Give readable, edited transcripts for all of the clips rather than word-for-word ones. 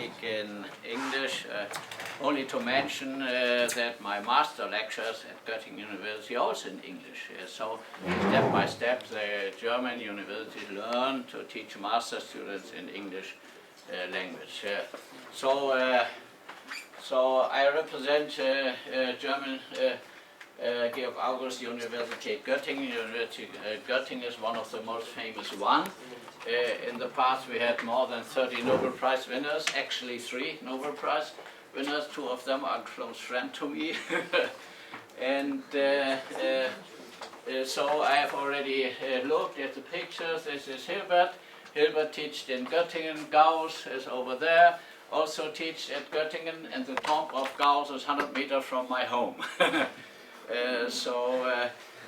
speak in English, only to mention that my master lectures at Göttingen University are also in English. So step by step the German universities learn to teach master students in English language. So I represent German Georg August University Göttingen. University Göttingen is one of the most famous one. In the past we had more than 30 Nobel Prize winners, actually 3 Nobel Prize winners, 2 of them are close friends to me. And so I have already looked at the pictures. This is Hilbert. Hilbert taught in Göttingen. Gauss is over there, also taught at Göttingen, and the tomb of Gauss is 100 meters from my home. So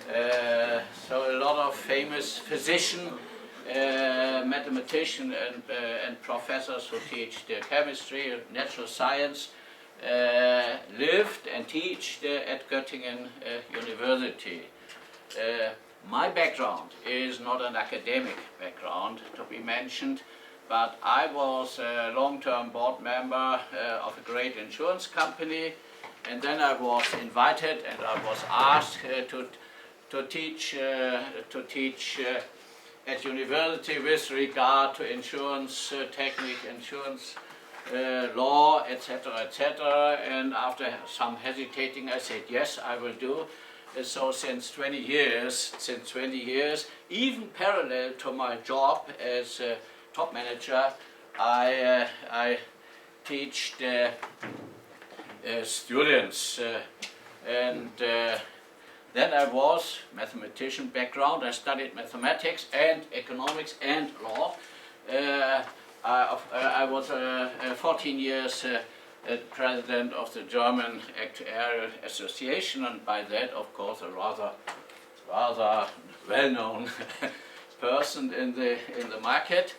a lot of famous physicians, mathematicians and professors who teach the chemistry, natural science, lived and taught at Göttingen University. My background is not an academic background to be mentioned, but I was a long-term board member of a great insurance company, and then I was invited and I was asked to teach at university with regard to insurance technique, insurance law, etc., etc. And after some hesitating, I said yes, I will do. So since 20 years, even parallel to my job as a top manager, I teach students, and then I was mathematician background. I studied mathematics and economics and law. I was 14 years president of the German Actuarial Association, and by that, of course, a rather well-known person in the market.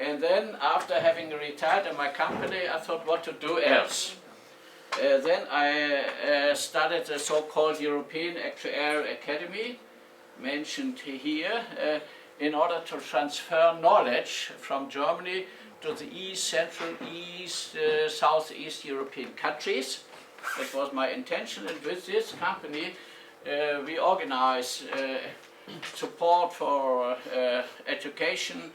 And then, after having retired in my company, I thought what to do else. Then I started the so-called European Actuarial Academy, mentioned here, in order to transfer knowledge from Germany to the East, Central, East, Southeast European countries. That was my intention, and with this company we organize support for education,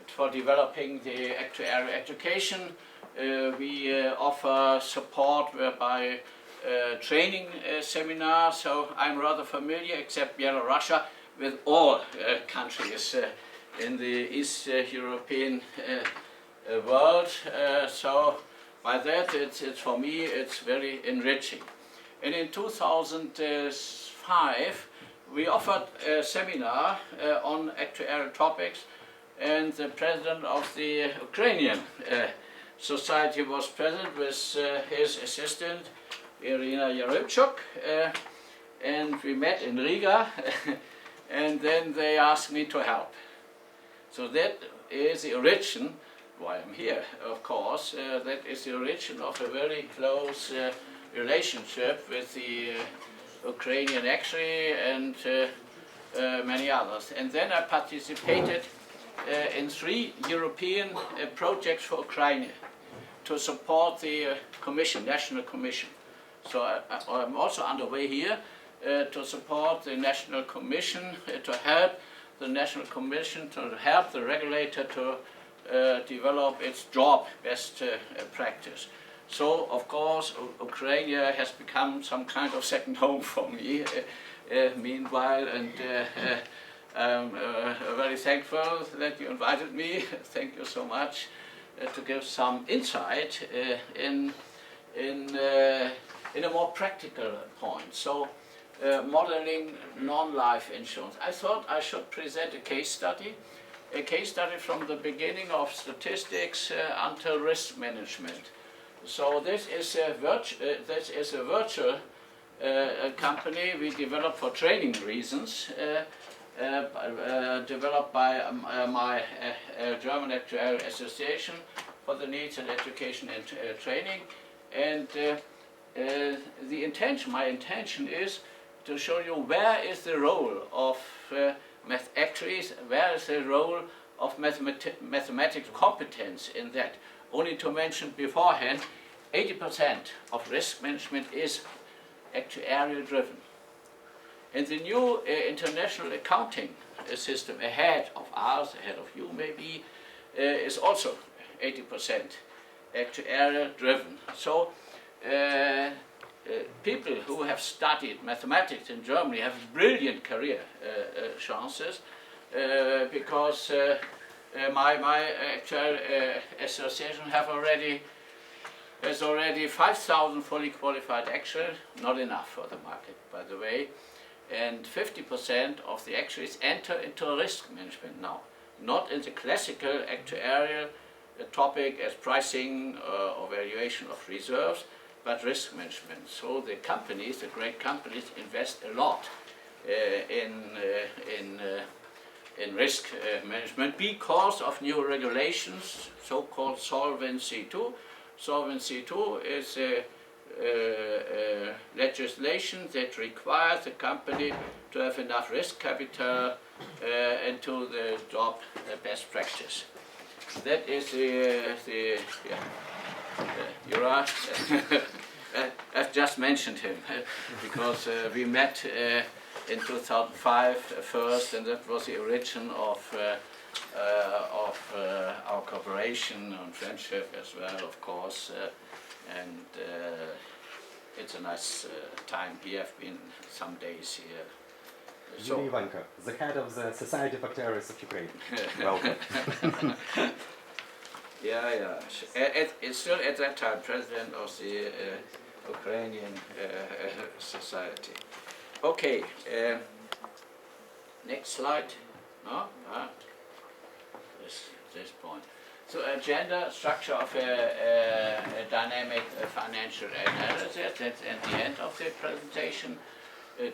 for developing the actuarial education. We offer support by training seminars, so I'm rather familiar, except Belarus, with all countries in the East European world. So by that, it's for me, it's very enriching. And in 2005, we offered a seminar on actuarial topics, and the president of the Ukrainian Society was present with his assistant, Irina Yarymchuk, and we met in Riga, and then they asked me to help. So that is the origin, why I'm here, of course, that is the origin of a very close relationship with the Ukrainian actuary and many others. And then I participated in 3 European projects for Ukraine to support the commission, national commission. So I'm also underway here to support the national commission, to help the national commission, to help the regulator to develop its job best practice. So, of course, Ukraine has become some kind of second home for me meanwhile, and I'm very thankful that you invited me. Thank you so much to give some insight in a more practical point. So, modeling non-life insurance. I thought I should present a case study from the beginning of statistics until risk management. So this is a virtual company we developed for training reasons, developed by my German Actuarial Association for the needs and education and training. And my intention is to show you where is the role of actuaries, where is the role of mathematical competence in that. only to mention beforehand, 80% of risk management is actuarial driven. And the new international accounting system ahead of ours, ahead of you maybe, is also 80% actuarial driven. So people who have studied mathematics in Germany have brilliant career chances because my actual association has already 5,000 fully qualified actuaries, not enough for the market, by the way, and 50% of the actuaries enter into risk management now, not in the classical actuarial topic as pricing or valuation of reserves, but risk management. So the companies, the great companies, invest a lot in risk management because of new regulations, so-called Solvency II. Solvency II is legislation that requires the company to have enough risk capital and to adopt best practice. That is you're right. I've just mentioned him because we met in 2005 first, and that was the origin of our cooperation and friendship as well, of course. And it's a nice time here. I've been some days here. Yuri Ivanko, the head of the Society of Actuaries of Ukraine. Welcome. Yeah. It's still at that time president of the Ukrainian Society. Okay, next slide. No? This point. So agenda, structure of a dynamic financial analysis, that's at the end of the presentation.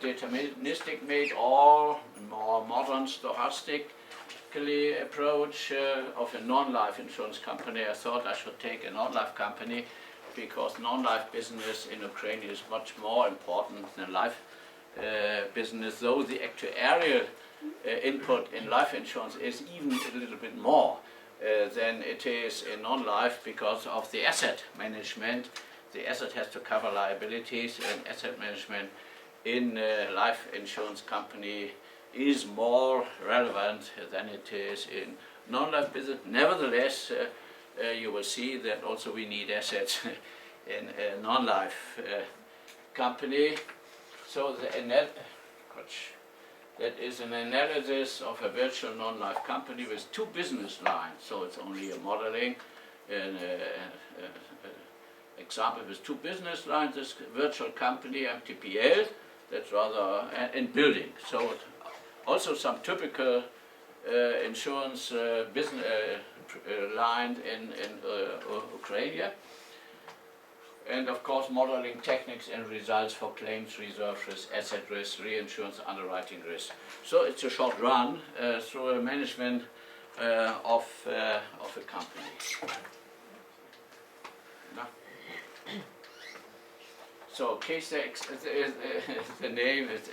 Deterministic made or more modern stochastically approach of a non-life insurance company. I thought I should take a non-life company because non-life business in Ukraine is much more important than life business, though the actuarial input in life insurance is even a little bit more than it is in non-life because of the asset management. The asset has to cover liabilities, and asset management in a life insurance company is more relevant than it is in non-life business. Nevertheless, you will see that also we need assets in a non-life company. So that is an analysis of a virtual non-life company with two business lines. So it's only a modeling, an example with two business lines. This virtual company, MTPL, that's rather in building. So also some typical insurance business line in Ukraine. And of course modeling techniques and results for claims, reserve risk, asset risk, reinsurance, underwriting risk. So it's a short run through a management of a company. No? So case the name is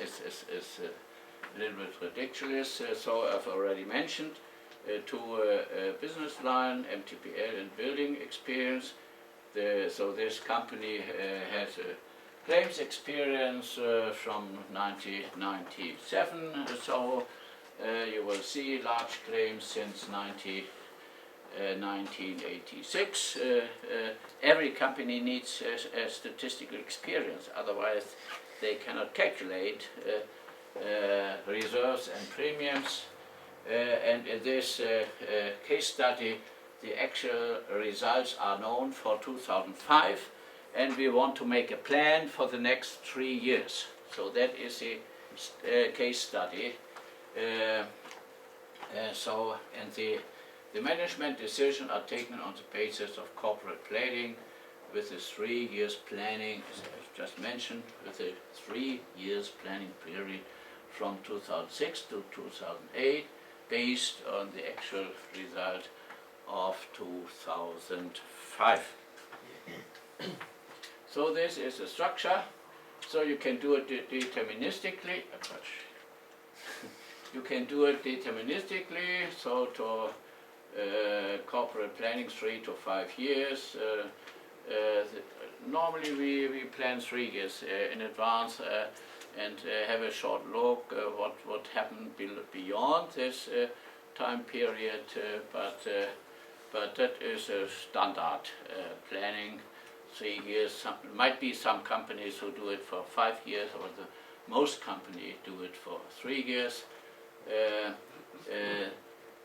a little bit ridiculous. So I've already mentioned two business line, MTPL and building experience. So this company has a claims experience from 1997. So you will see large claims since 1986. Every company needs a statistical experience, otherwise they cannot calculate reserves and premiums. And in this case study, the actual results are known for 2005, and we want to make a plan for the next 3 years. So that is a case study. The management decisions are taken on the basis of corporate planning, with the 3 years planning, as I just mentioned, with a 3 years planning period from 2006 to 2008, based on the actual result of 2005. So this is the structure. So you can do it deterministically. You can do it deterministically. So to corporate planning 3 to 5 years. Normally we plan 3 years in advance and have a short look what happened beyond this time period, but that is a standard planning. 3 years. Might be some companies who do it for 5 years, or most companies do it for 3 years.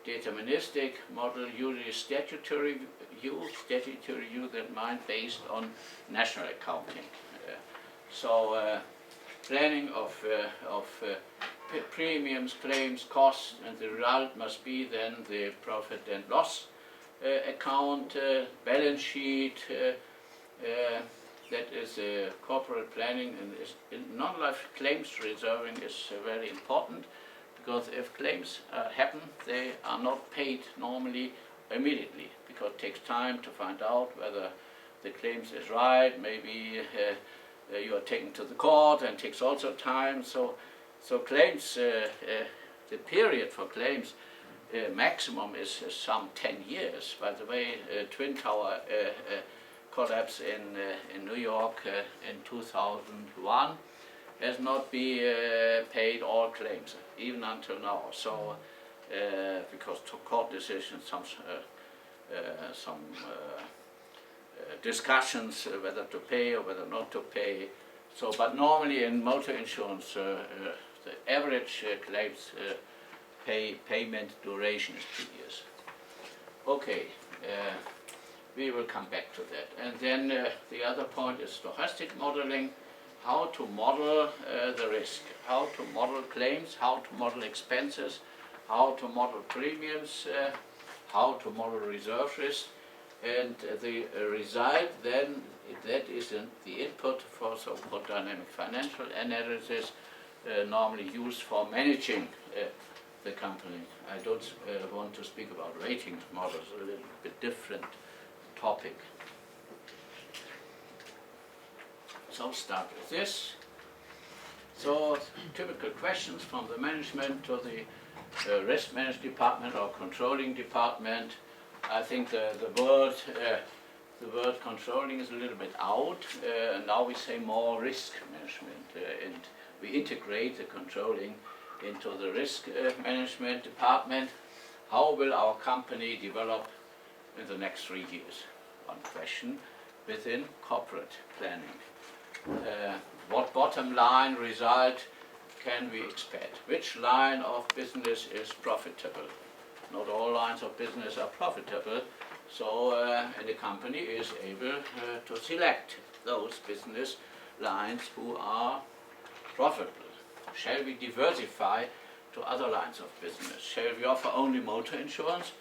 Deterministic model usually statutory view that mind based on national accounting. Planning of premiums, claims, costs, and the result must be then the profit and loss account, balance sheet. That is corporate planning, and non-life claims reserving is very important, because if claims happen, they are not paid normally immediately, because it takes time to find out whether the claims is right. Maybe you are taken to the court, and takes also time. So claims, the period for claims maximum is some 10 years. By the way, Twin Tower collapse in New York in 2001 has not been paid all claims, even until now. So, because to court decisions, some discussions whether to pay or whether not to pay. So, but normally in motor insurance, the average claims payment duration is 2 years. Okay, we will come back to that. And then the other point is stochastic modeling. How to model the risk, how to model claims, how to model expenses, how to model premiums, how to model reserve risk, and the result then, that is the input for so-called dynamic financial analysis, normally used for managing the company. I don't want to speak about rating models, a little bit different topic. So start with this. So typical questions from the management to the risk management department or controlling department. I think the word controlling is a little bit out. Now we say more risk management, and we integrate the controlling into the risk management department. How will our company develop in the next 3 years? One question within corporate planning. What bottom line result can we expect? Which line of business is profitable? Not all lines of business are profitable, so and the company is able to select those business lines who are profitable. Shall we diversify to other lines of business? Shall we offer only motor insurance,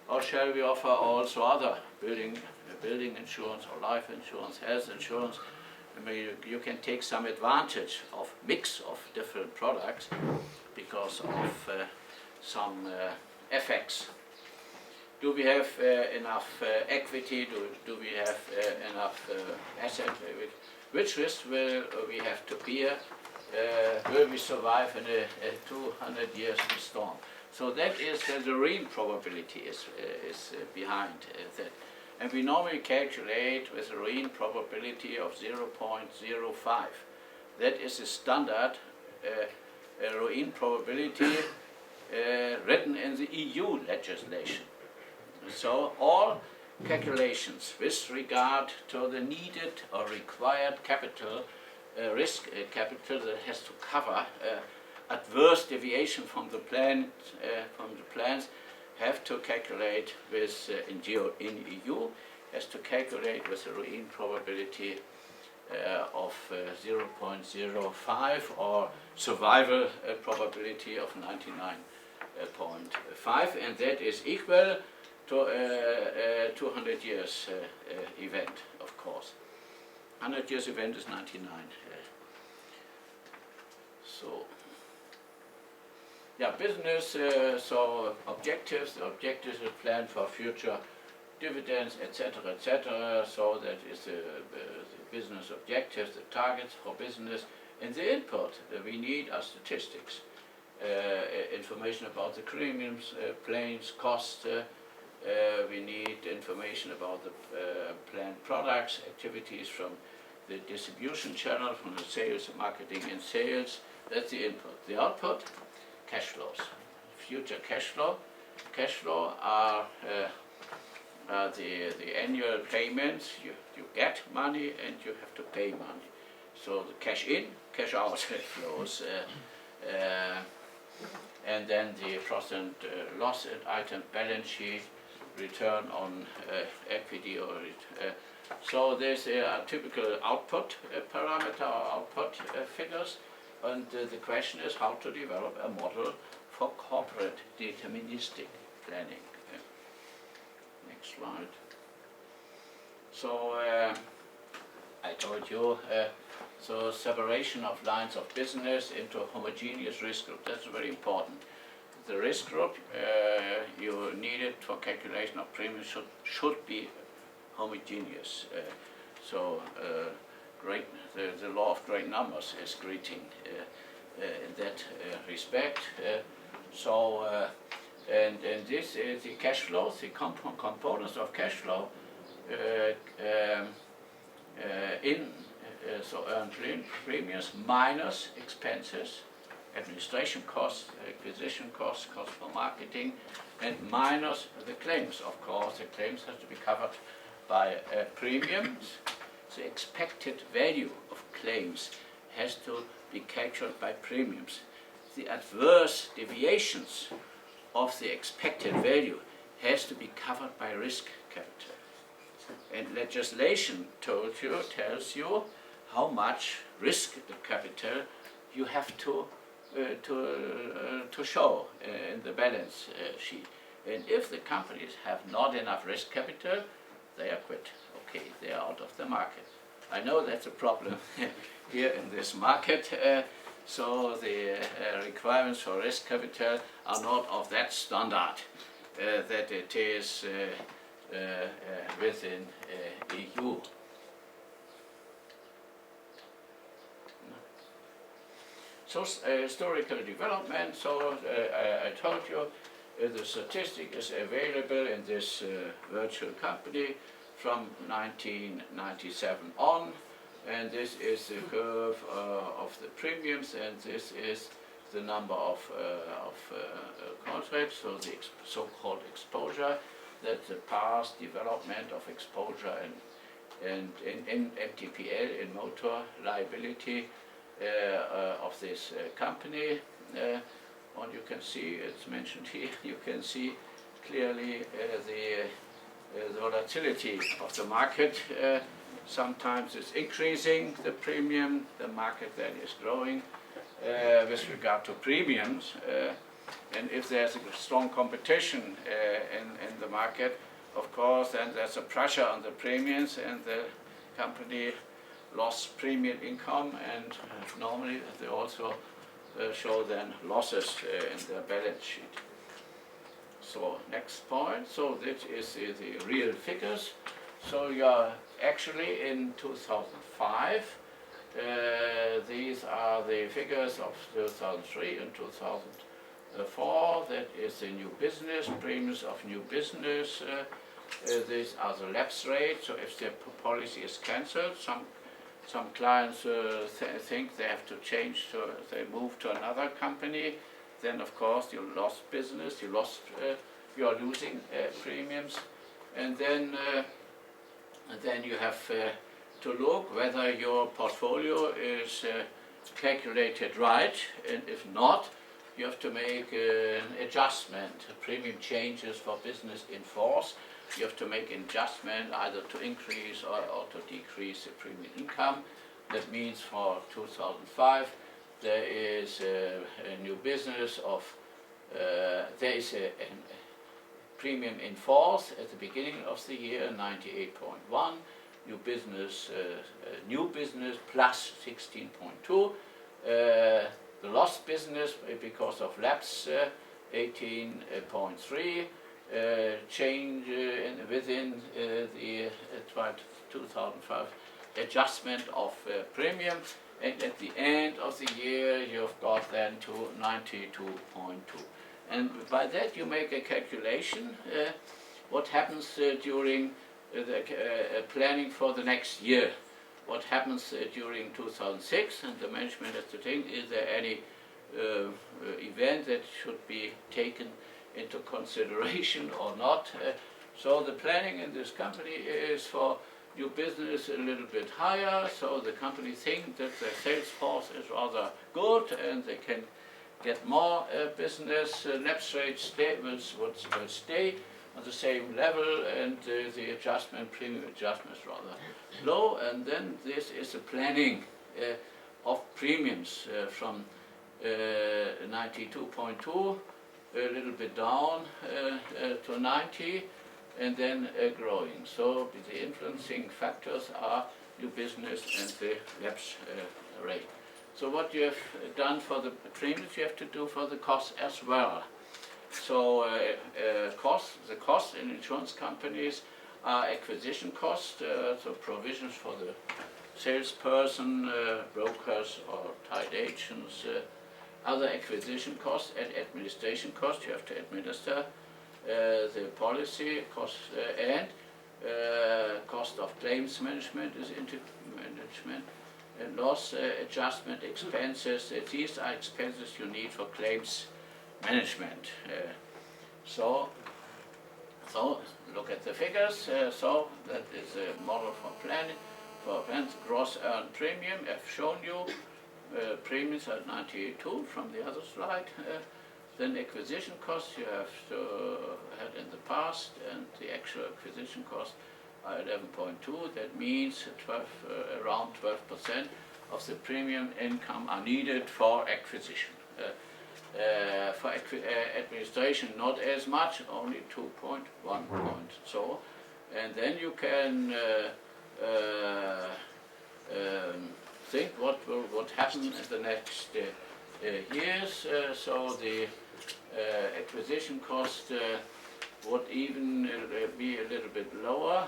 or shall we offer also other building insurance or life insurance, health insurance? I mean, you can take some advantage of mix of different products because of some effects. Do we have enough equity? Do we have enough asset? Which risk will we have to bear? Will we survive in a 200 years storm? So that is the real probability is behind that. And we normally calculate with a real probability of 0.05. That is a standard real probability written in the EU legislation. So all calculations with regard to the needed or required capital, risk capital that has to cover adverse deviation from the plans, have to calculate with in EU has to calculate with a real probability of 0.05 or survival probability of 99.5, and that is equal to 200 years event, of course. 100 years event is 99. So. Yeah, business, so objectives. The objectives is planned for future dividends, etc., etc. So that is the business objectives, the targets for business. And the input we need are statistics, information about the premiums, claims, costs, We need information about the planned products, activities from the distribution channel, from the sales, marketing and sales. That's the input. The output, cash flows. Future cash flow. Cash flow are the annual payments. You get money and you have to pay money. So the cash in, cash out flows. And then the profit and loss item, balance sheet, return on equity, or so there's a typical output parameter or output figures, and the question is how to develop a model for corporate deterministic planning. Next slide. So I told you, so separation of lines of business into homogeneous risk group, that's very important. The risk group you need it for calculation of premium should be homogeneous. The law of great numbers is greeting in that respect. And this is the cash flows, the components of cash flow so earned premiums minus expenses, administration costs, acquisition costs, costs for marketing, and minus the claims. Of course, the claims have to be covered by premiums. The expected value of claims has to be captured by premiums. The adverse deviations of the expected value has to be covered by risk capital. And legislation tells you how much risk capital you have to show in the balance sheet. And if the companies have not enough risk capital, they are quit. Okay, they are out of the market. I know that's a problem here in this market. So the requirements for risk capital are not of that standard that it is within EU. So historical development, so I told you the statistic is available in this virtual company from 1997 on, and this is the curve of the premiums, and this is the number of contracts, so the so-called exposure, that's the past development of exposure and in MTPL, in motor liability of this company. And you can see, it's mentioned here, you can see clearly the volatility of the market. Sometimes it's increasing the premium, the market then is growing with regard to premiums. And if there's a strong competition in the market, of course, then there's a pressure on the premiums, and the company lost premium income, and normally they also show then losses in their balance sheet. So next point, so this is the real figures. So you are actually in 2005, these are the figures of 2003 and 2004, that is the new business, premiums of new business. These are the lapse rates, so if the policy is cancelled, some clients think they have to change, so they move to another company, then of course you lost business, you are losing premiums, and then you have to look whether your portfolio is calculated right, and if not, you have to make an adjustment, premium changes for business in force. You have to make an adjustment either to increase or to decrease the premium income. That means for 2005 there is a new business of, there is a premium in force at the beginning of the year, 98.1, new business plus 16.2, the lost business because of lapse 18.3, change within the 2005 adjustment of premium, and at the end of the year you've got then to 92.2. And by that you make a calculation what happens during the planning for the next year. What happens during 2006, and the management has to think, is there any event that should be taken into consideration or not. So the planning in this company is for new business a little bit higher, so the company thinks that the sales force is rather good and they can get more business. Lapse rate will stay on the same level, and the premium adjustment is rather low. And then this is the planning of premiums from 92.2, a little bit down to 90, and then growing. So the influencing factors are new business and the lapse rate. So what you have done for the premiums, you have to do for the costs as well. So the costs in insurance companies are acquisition costs, so provisions for the salesperson, brokers or tied agents, other acquisition costs and administration costs. You have to administer the policy cost, and cost of claims management is management, and loss adjustment expenses. These are expenses you need for claims management. So look at the figures. So that is a model for planning. For plans, gross earned premium, I've shown you. Premiums at 92 from the other slide. Then acquisition costs you have had in the past, and the actual acquisition costs are 11.2. That means around 12% of the premium income are needed for acquisition. For administration, not as much, only 2.1 points. So, and then you can think what happen in the next years. So the acquisition cost would even be a little bit lower.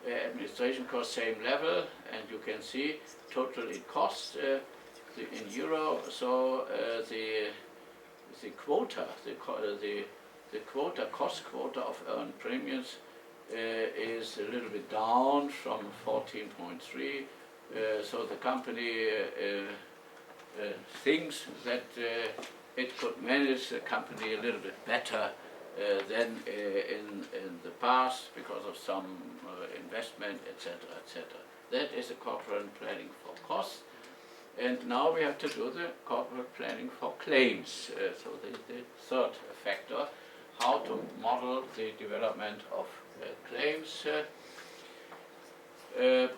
Administration cost same level, and you can see total it costs in euro. So the quota, cost quota of earned premiums is a little bit down from 14.3. So the company thinks that it could manage the company a little bit better than in the past because of some investment, etc., etc. That is a corporate planning for costs. And now we have to do the corporate planning for claims. So the third factor, how to model the development of claims.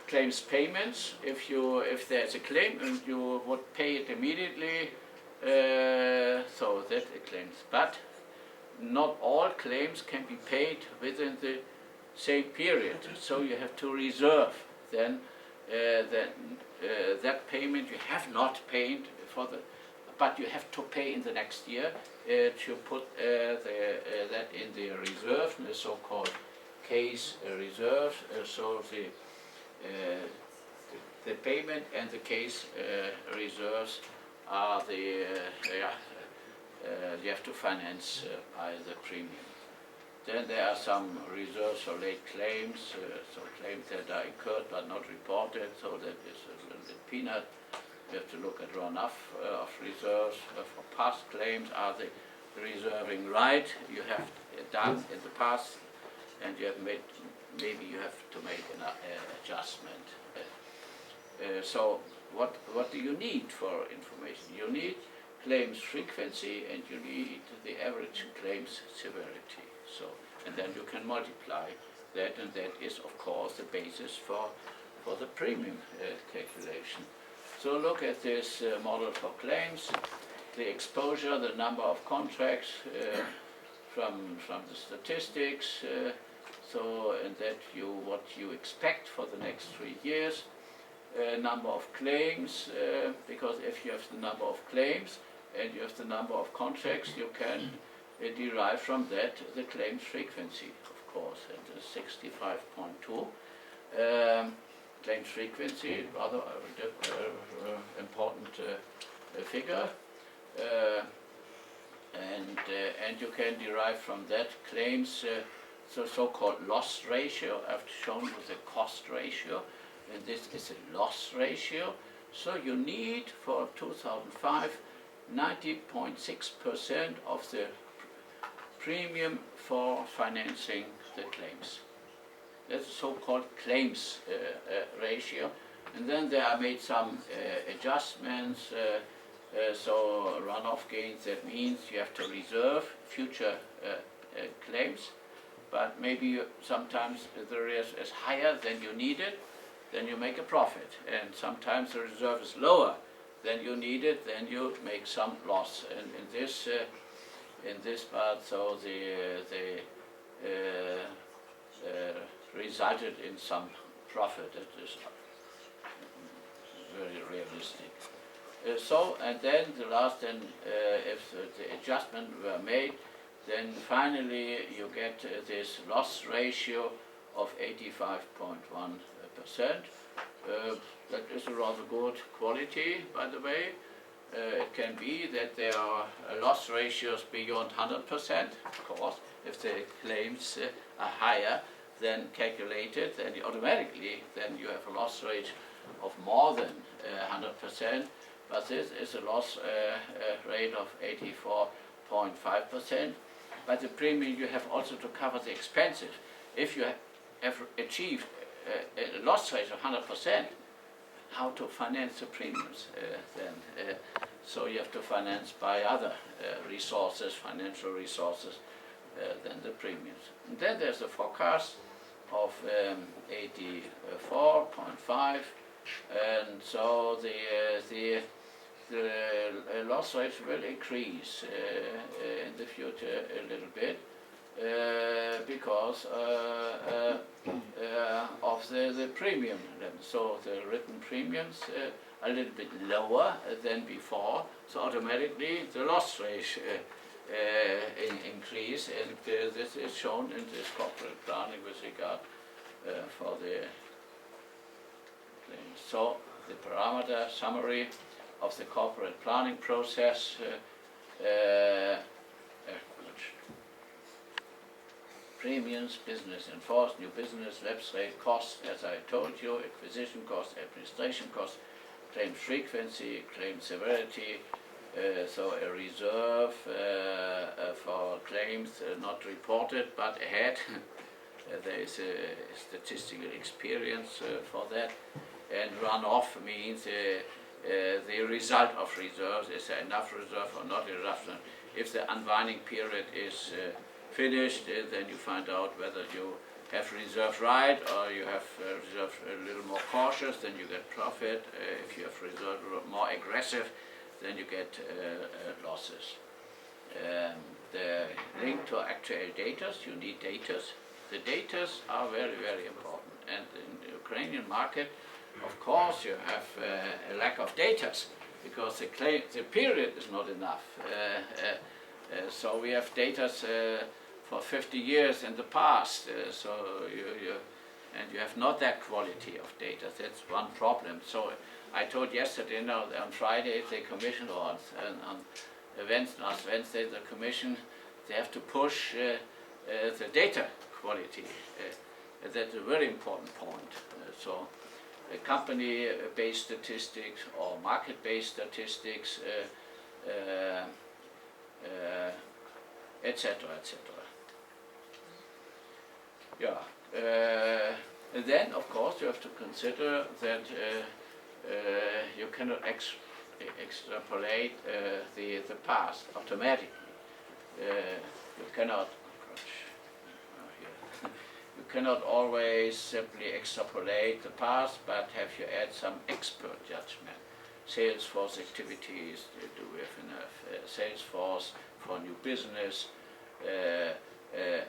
Claims payments. If there's a claim and you would pay it immediately, so that a claims. But not all claims can be paid within the same period. So you have to reserve then that payment you have not paid for but you have to pay in the next year to put that in the reserve, the so-called case reserve. So the payment and the case reserves are the you have to finance by the premium. Then there are some reserves for late claims, so claims that are incurred but not reported, so that is a little bit peanut. You have to look at runoff of reserves. For past claims, are they reserving right? You have done in the past, and you have made, maybe you have to make an adjustment. So what do you need for information? You need claims frequency, and you need the average claims severity. So, and then you can multiply that, and that is of course the basis for the premium calculation. So look at this model for claims, the exposure, the number of contracts from the statistics. So, and that what you expect for the next 3 years. Number of claims, because if you have the number of claims and you have the number of contracts, you can derive from that the claims frequency, of course, and the 65.2 claims frequency, rather important figure, and you can derive from that claims the so-called loss ratio. I've shown with the cost ratio, and this is a loss ratio. So you need for 2005 90.6% of the premium for financing the claims. That's the so-called claims ratio. And then there are made some adjustments. So runoff gains, that means you have to reserve future claims, but maybe sometimes the risk is higher than you need it, then you make a profit. And sometimes the reserve is lower than you need it, then you make some loss. And in this part, so the resulted in some profit. It is very realistic. And then the last, if the adjustment were made, then finally you get this loss ratio of 85.1%. That is a rather good quality, by the way. It can be that there are loss ratios beyond 100%, of course. If the claims are higher than calculated, then automatically then you have a loss rate of more than 100%. But this is a loss rate of 84.5%. But the premium you have also to cover the expenses. If you have achieved a loss rate of 100%, how to finance the premiums then? So you have to finance by other resources, financial resources, than the premiums. And then there's a forecast of 84.5, and so the loss rates will increase in the future a little bit because of the premium level. So the written premiums are a little bit lower than before, so automatically the loss rate increase, and this is shown in this corporate planning with regard for the claims. So the parameter summary of the corporate planning process. Premiums, business in force, new business, lapse rate, costs, as I told you, acquisition costs, administration costs, claim frequency, claim severity, so a reserve for claims not reported but ahead. There is a statistical experience for that. And runoff means the result of reserves. Is there enough reserve or not enough? If the unwinding period is finished, then you find out whether you have reserved right or you have reserved a little more cautious, then you get profit. If you have reserved more aggressive, then you get losses. The link to actual data, you need data. The data are very, very important. And in the Ukrainian market, of course, you have a lack of data because the period is not enough. So we have data for 50 years in the past, so you have not that quality of data. That's one problem. So I told yesterday, on Friday, the commission, or on last Wednesday, the commission, they have to push the data quality. That's a very important point. So company-based statistics or market-based statistics, etc., etc. Yeah. And then, of course, you have to consider that you cannot extrapolate the past automatically. You cannot always simply extrapolate the past, but have you add some expert judgment. Sales force activities, do we have enough sales force for new business?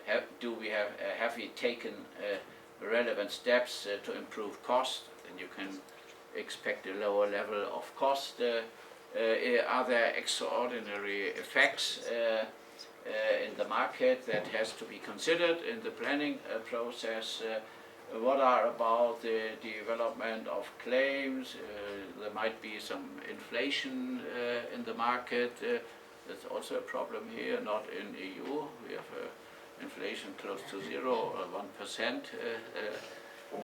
Have we taken relevant steps to improve cost? And you can expect a lower level of cost. Are there extraordinary effects in the market that has to be considered in the planning process? What are about the development of claims? There might be some inflation in the market. That's also a problem here, not in EU. We have inflation close to 0 or 1%.